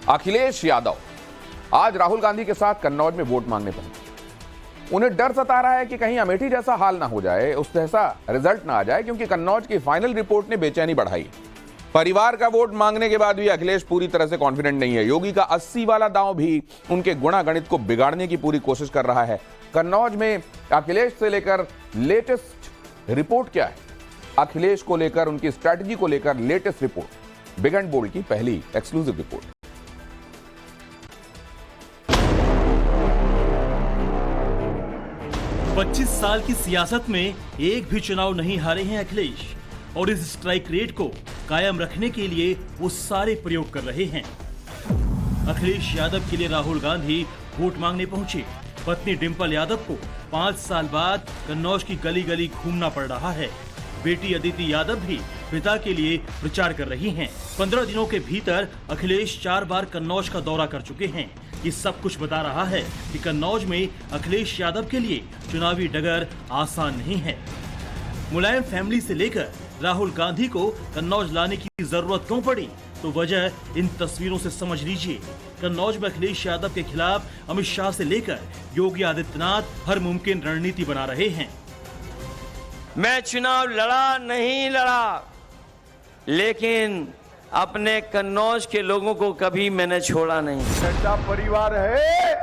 अखिलेश यादव आज राहुल गांधी के साथ कन्नौज में वोट मांगने पहुंचे। उन्हें डर सता रहा है कि कहीं अमेठी जैसा हाल ना हो जाए, उस जैसा रिजल्ट ना आ जाए, क्योंकि कन्नौज की फाइनल रिपोर्ट ने बेचैनी बढ़ाई। परिवार का वोट मांगने के बाद भी अखिलेश पूरी तरह से कॉन्फिडेंट नहीं है। योगी का 80 वाला दांव भी उनके गुणा गणित को बिगाड़ने की पूरी कोशिश कर रहा है। कन्नौज में अखिलेश से लेकर लेटेस्ट रिपोर्ट क्या है, अखिलेश को लेकर, उनकी स्ट्रैटेजी को लेकर latest report, big and bold की पहली एक्सक्लूसिव रिपोर्ट। पच्चीस साल की सियासत में एक भी चुनाव नहीं हारे हैं अखिलेश, और इस स्ट्राइक रेट को कायम रखने के लिए वो सारे प्रयोग कर रहे हैं। अखिलेश यादव के लिए राहुल गांधी वोट मांगने पहुंचे। पत्नी डिंपल यादव को 5 साल बाद कन्नौज की गली गली घूमना पड़ रहा है। बेटी अदिति यादव भी पिता के लिए प्रचार कर रही हैं। 15 दिनों के भीतर अखिलेश 4 बार कन्नौज का दौरा कर चुके हैं। ये सब कुछ बता रहा है कि कन्नौज में अखिलेश यादव के लिए चुनावी डगर आसान नहीं है। मुलायम फैमिली से लेकर राहुल गांधी को कन्नौज लाने की जरूरत क्यों पड़ी, तो वजह इन तस्वीरों से समझ लीजिए। कन्नौज में अखिलेश यादव के खिलाफ अमित शाह से लेकर योगी आदित्यनाथ हर मुमकिन रणनीति बना रहे हैं। मैं चुनाव लड़ा नहीं लड़ा, लेकिन अपने कन्नौज के लोगों को कभी मैंने छोड़ा नहीं। ऐसा परिवार है,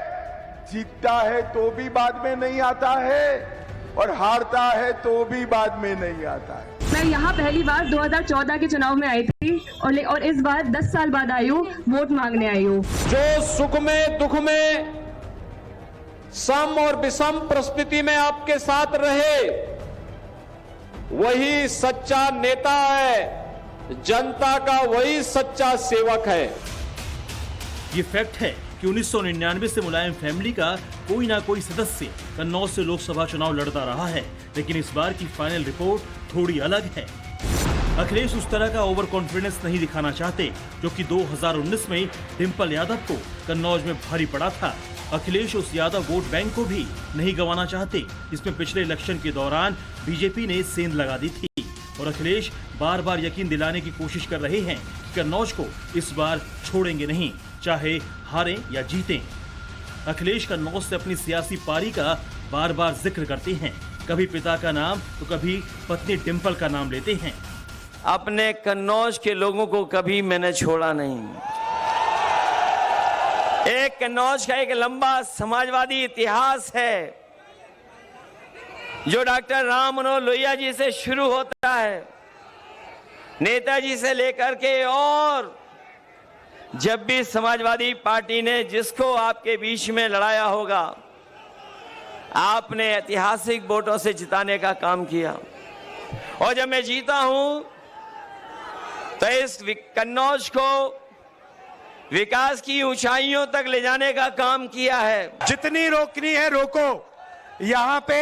जीतता है तो भी बाद में नहीं आता है और हारता है तो भी बाद में नहीं आता है। मैं यहाँ पहली बार 2014 के चुनाव में आई थी और इस बार 10 साल बाद आई हूँ, वोट मांगने आई हूँ। जो सुख में दुख में सम और विषम परिस्थिति में आपके साथ रहे, वही सच्चा नेता है, जनता का वही सच्चा सेवक है। ये फैक्ट है कि 1999 से मुलायम फैमिली का कोई ना कोई सदस्य कन्नौज से लोकसभा चुनाव लड़ता रहा है, लेकिन इस बार की फाइनल रिपोर्ट थोड़ी अलग है। अखिलेश उस तरह का ओवर कॉन्फिडेंस नहीं दिखाना चाहते जो कि 2019 में डिंपल यादव को कन्नौज में भारी पड़ा था। अखिलेश उस यादव वोट बैंक को भी नहीं गंवाना चाहते, जिसमें पिछले इलेक्शन के दौरान बीजेपी ने सेंध लगा दी थी। और अखिलेश बार बार यकीन दिलाने की कोशिश कर रहे हैं कि कन्नौज को इस बार छोड़ेंगे नहीं, चाहे हारें या जीतें। अखिलेश कन्नौज से अपनी सियासी पारी का बार बार जिक्र करते हैं। कभी पिता का नाम तो कभी पत्नी डिंपल का नाम लेते हैं। अपने कन्नौज के लोगों को कभी मैंने छोड़ा नहीं। एक कन्नौज का एक लंबा समाजवादी इतिहास है जो डॉक्टर राम मनोहर लोहिया जी से शुरू होता है, नेताजी से लेकर के, और जब भी समाजवादी पार्टी ने जिसको आपके बीच में लड़ाया होगा, आपने ऐतिहासिक वोटों से जिताने का काम किया। और जब मैं जीता हूं तो इस कन्नौज को विकास की ऊंचाइयों तक ले जाने का काम किया है। जितनी रोकनी है रोको। यहां पे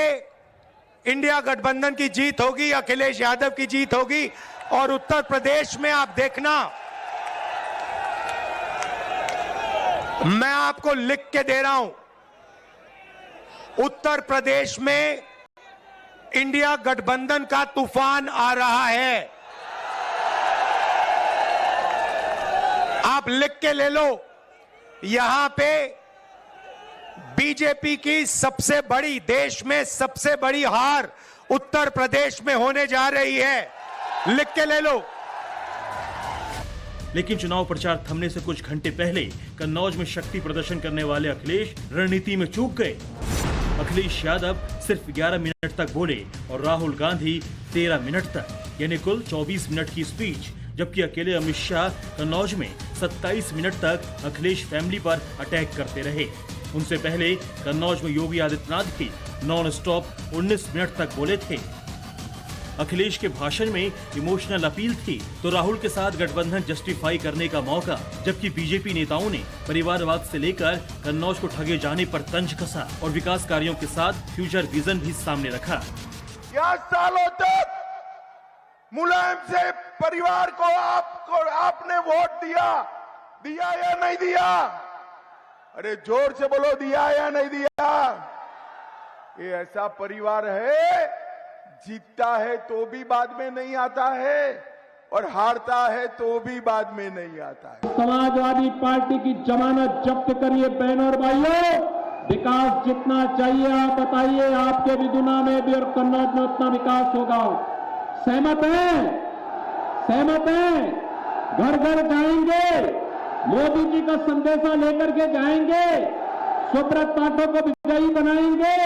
इंडिया गठबंधन की जीत होगी, अखिलेश यादव की जीत होगी। और उत्तर प्रदेश में आप देखना, मैं आपको लिख के दे रहा हूं, उत्तर प्रदेश में इंडिया गठबंधन का तूफान आ रहा है। आप लिख के ले लो। यहां पे बीजेपी की सबसे बड़ी, देश में सबसे बड़ी हार उत्तर प्रदेश में होने जा रही है। लिख के ले लो। लेकिन चुनाव प्रचार थमने से कुछ घंटे पहले कन्नौज में शक्ति प्रदर्शन करने वाले अखिलेश रणनीति में चूक गए। अखिलेश यादव सिर्फ 11 मिनट तक बोले और राहुल गांधी 13 मिनट तक, यानी कुल 24 मिनट की स्पीच। जबकि अकेले अमित शाह कन्नौज में 27 मिनट तक अखिलेश फैमिली पर अटैक करते रहे। उनसे पहले कन्नौज में योगी आदित्यनाथ भी नॉन स्टॉप 19 मिनट तक बोले थे। अखिलेश के भाषण में इमोशनल अपील थी तो राहुल के साथ गठबंधन जस्टिफाई करने का मौका, जबकि बीजेपी नेताओं ने परिवारवाद से लेकर कन्नौज को ठगे जाने पर तंज कसा और विकास कार्यों के साथ फ्यूचर विजन भी सामने रखा। 10 सालों तक मुलायम से परिवार को आपने वोट दिया या नहीं दिया? अरे जोर से बोलो, दिया या नहीं दिया? ये ऐसा परिवार है, जीतता है तो भी बाद में नहीं आता है और हारता है तो भी बाद में नहीं आता है। समाजवादी पार्टी की जमानत जब्त करिए बहनों और भाइयों। विकास जितना चाहिए आप बताइए, आपके विदुना में भी और कन्नौज में उतना विकास होगा। सहमत हैं? सहमत हैं? घर घर जाएंगे, मोदी जी का संदेशा लेकर के जाएंगे, सुब्रत पाठक को विजयी बनाएंगे,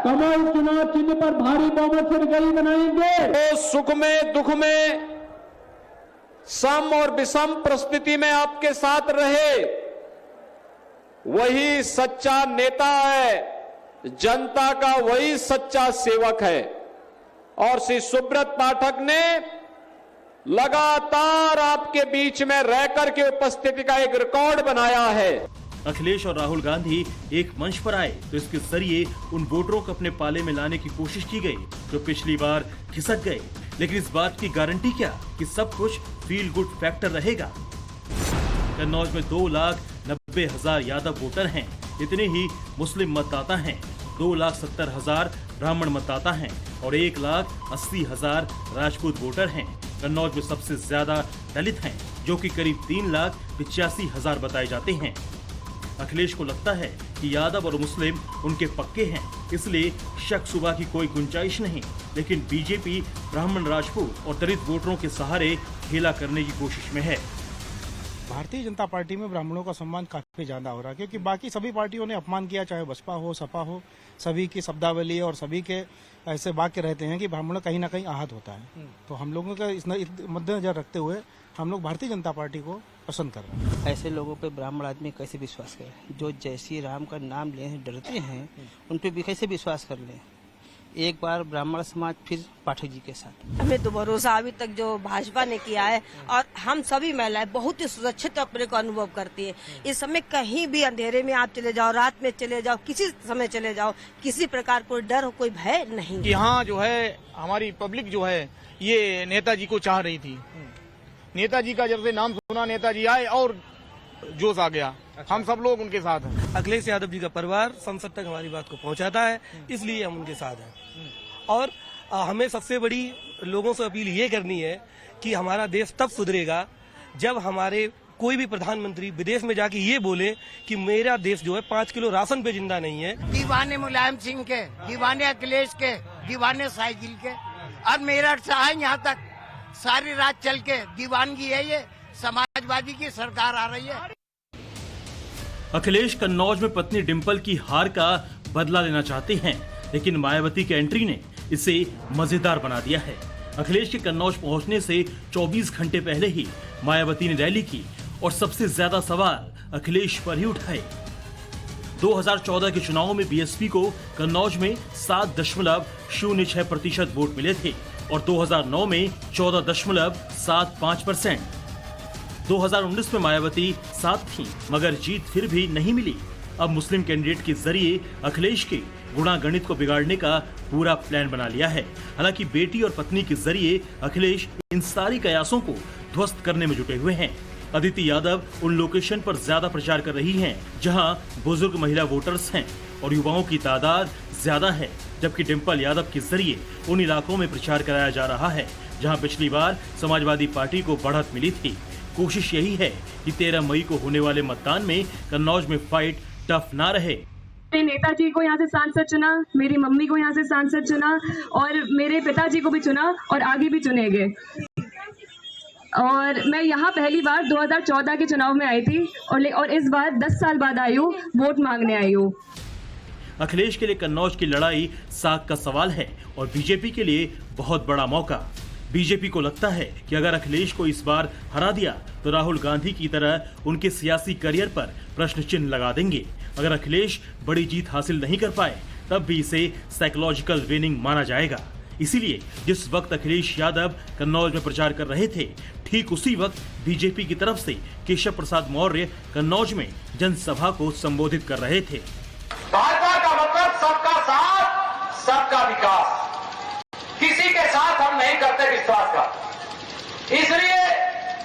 कमल चुनाव चिन्ह पर भारी बहुमत से विजयी बनाएंगे। तो सुख में दुख में, सम और विषम परिस्थिति में आपके साथ रहे, वही सच्चा नेता है, जनता का वही सच्चा सेवक है। और श्री सुब्रत पाठक ने लगातार आपके बीच में रहकर के उपस्थिति का एक रिकॉर्ड बनाया है। अखिलेश और राहुल गांधी एक मंच पर आए तो इसके जरिए उन वोटरों को अपने पाले में लाने की कोशिश की गई जो पिछली बार खिसक गए। लेकिन इस बात की गारंटी क्या कि सब कुछ फील गुड फैक्टर रहेगा? कन्नौज में 2,90,000 यादव वोटर हैं, इतने ही मुस्लिम मतदाता हैं, 2,70,000 ब्राह्मण मतदाता हैं और 1,80,000 राजपूत वोटर हैं। कन्नौज में सबसे ज्यादा दलित हैं जो कि करीब 3,85,000 बताए जाते हैं। अखिलेश को लगता है कि यादव और मुस्लिम उनके पक्के हैं, इसलिए शक शुबा की कोई गुंजाइश नहीं। लेकिन बीजेपी ब्राह्मण, राजपूत और दलित वोटरों के सहारे खेला करने की कोशिश में है। भारतीय जनता पार्टी में ब्राह्मणों का सम्मान काफी ज्यादा हो रहा है, क्योंकि बाकी सभी पार्टियों ने अपमान किया, चाहे बसपा हो, सपा हो, सभी की शब्दावली और सभी के ऐसे वाक्य रहते हैं कि ब्राह्मण कहीं ना कहीं आहत होता है। तो हम लोगों का इस मद्देनजर रखते हुए हम लोग भारतीय जनता पार्टी को पसंद कर रहे हैं। ऐसे लोगों पे ब्राह्मण आदमी कैसे विश्वास करे? जो जय श्री राम का नाम ले डरते हैं, उन पे भी कैसे विश्वास कर ले? एक बार ब्राह्मण समाज, फिर पाठक जी के साथ। हमें तो भरोसा अभी तक जो भाजपा ने किया है, और हम सभी महिलाएं बहुत ही सुरक्षित अपने को अनुभव करती है। इस समय कहीं भी अंधेरे में आप चले जाओ, रात में चले जाओ, किसी समय चले जाओ, किसी प्रकार कोई डर हो, कोई भय नहीं। यहाँ जो है हमारी पब्लिक जो है ये नेताजी को चाह रही थी। नेताजी का जब से नाम सुना, नेताजी आए और जोश आ गया। हम सब लोग उनके साथ हैं। अखिलेश यादव जी का परिवार संसद तक हमारी बात को पहुंचाता है, इसलिए हम उनके साथ हैं। और हमें सबसे बड़ी लोगों से अपील ये करनी है कि हमारा देश तब सुधरेगा जब हमारे कोई भी प्रधानमंत्री विदेश में जाके ये बोले कि मेरा देश जो है 5 किलो राशन पे जिंदा नहीं है। दीवाने मुलायम सिंह के, दीवाने अखिलेश के, दीवाने साइकिल के, और मेरठ से आए यहाँ तक सारी रात चल के दीवानगी है। ये समाजवादी की सरकार आ रही है। अखिलेश कन्नौज में पत्नी डिंपल की हार का बदला लेना चाहते हैं, लेकिन मायावती के एंट्री ने इसे मजेदार बना दिया है। अखिलेश के कन्नौज पहुंचने से 24 घंटे पहले ही मायावती ने रैली की और सबसे ज्यादा सवाल अखिलेश पर ही उठाए। 2014 के चुनावों में बीएसपी को कन्नौज में 7.06% वोट मिले थे और 2009 में 14.75%। 2019 में मायावती साथ थी, मगर जीत फिर भी नहीं मिली। अब मुस्लिम कैंडिडेट के जरिए अखिलेश के गुणागणित को बिगाड़ने का पूरा प्लान बना लिया है। हालांकि बेटी और पत्नी के जरिए अखिलेश इन सारी कयासों को ध्वस्त करने में जुटे हुए हैं। अदिति यादव उन लोकेशन पर ज्यादा प्रचार कर रही हैं जहां बुजुर्ग महिला वोटर्स हैं और युवाओं की तादाद ज्यादा है, जबकि डिंपल यादव के जरिए उन इलाकों में प्रचार कराया जा रहा है जहां पिछली बार समाजवादी पार्टी को बढ़त मिली थी। कोशिश यही है कि 13 मई को होने वाले मतदान में कन्नौज में फाइट टफ ना रहे। नेताजी को यहाँ से सांसद चुना, मेरी मम्मी को यहाँ से सांसद चुना और मेरे पिताजी को भी चुना और आगे भी चुनेंगे। और मैं यहाँ पहली बार 2014 के चुनाव में आई थी और इस बार 10 साल बाद आई हूँ, वोट मांगने आई हूँ। अखिलेश के लिए कन्नौज की लड़ाई साख का सवाल है और बीजेपी के लिए बहुत बड़ा मौका। बीजेपी को लगता है कि अगर अखिलेश को इस बार हरा दिया तो राहुल गांधी की तरह उनके सियासी करियर पर प्रश्न चिन्ह लगा देंगे। अगर अखिलेश बड़ी जीत हासिल नहीं कर पाए तब भी इसे साइकोलॉजिकल विनिंग माना जाएगा। इसीलिए जिस वक्त अखिलेश यादव कन्नौज में प्रचार कर रहे थे, ठीक उसी वक्त बीजेपी की तरफ से केशव प्रसाद मौर्य कन्नौज में जनसभा को संबोधित कर रहे थे। भाजपा का मतलब सबका साथ, सबका विकास। किसी के साथ हम नहीं करते विश्वास का। इसलिए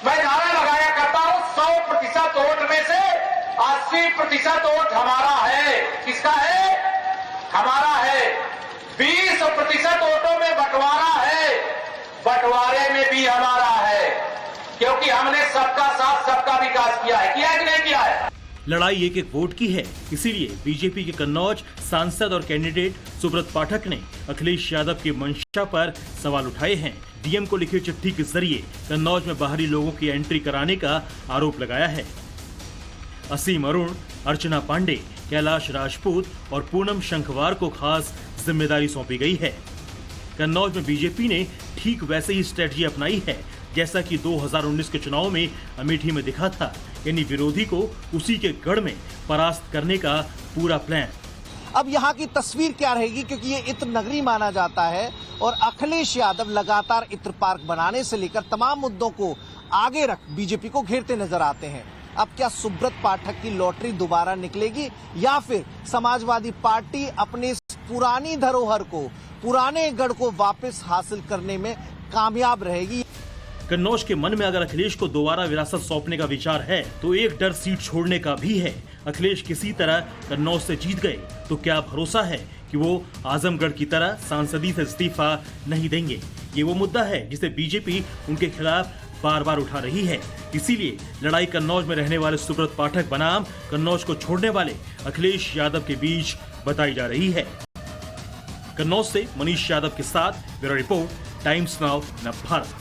मैं नारा लगाया करता हूं 100% वोट में से 80% वोट हमारा है। किसका है? हमारा है। 20% वोटों में बंटवारा है। बंटवारे में भी हमारा है, क्योंकि हमने सबका साथ सबका विकास किया है कि नहीं किया है। लड़ाई एक एक वोट की है, इसीलिए बीजेपी के कन्नौज सांसद और कैंडिडेट सुब्रत पाठक ने अखिलेश यादव की मंशा पर सवाल उठाए हैं। डीएम को लिखी चिट्ठी के जरिए कन्नौज में बाहरी लोगों की एंट्री कराने का आरोप लगाया है। असीम अरुण, अर्चना पांडे, कैलाश राजपूत और पूनम शंखवार को खास जिम्मेदारी सौंपी गई है। कन्नौज में बीजेपी ने ठीक वैसे ही स्ट्रेटजी अपनाई है जैसा कि 2019 के चुनाव में अमेठी में दिखा था, यानी विरोधी को उसी के गढ़ में परास्त करने का पूरा प्लान। अब यहाँ की तस्वीर क्या रहेगी, क्योंकि ये इत्र नगरी माना जाता है और अखिलेश यादव लगातार इत्र पार्क बनाने से लेकर तमाम मुद्दों को आगे रख बीजेपी को घेरते नजर आते हैं। अब क्या सुब्रत पाठक की लॉटरी दोबारा निकलेगी या फिर समाजवादी पार्टी अपने पुरानी धरोहर को, पुराने गढ़ को वापस हासिल करने में कामयाब रहेगी? कन्नौज के मन में अगर अखिलेश को दोबारा विरासत सौंपने का विचार है तो एक डर सीट छोड़ने का भी है। अखिलेश किसी तरह कन्नौज से जीत गए तो क्या भरोसा है कि वो आजमगढ़ की तरह सांसदी से इस्तीफा नहीं देंगे? ये वो मुद्दा है जिसे बीजेपी उनके खिलाफ बार बार उठा रही है। इसीलिए लड़ाई कन्नौज में रहने वाले सुब्रत पाठक बनाम कन्नौज को छोड़ने वाले अखिलेश यादव के बीच बताई जा रही है। कन्नौज से मनीष यादव के साथ ब्यूरो रिपोर्ट, टाइम्स नाउ, नव भारत।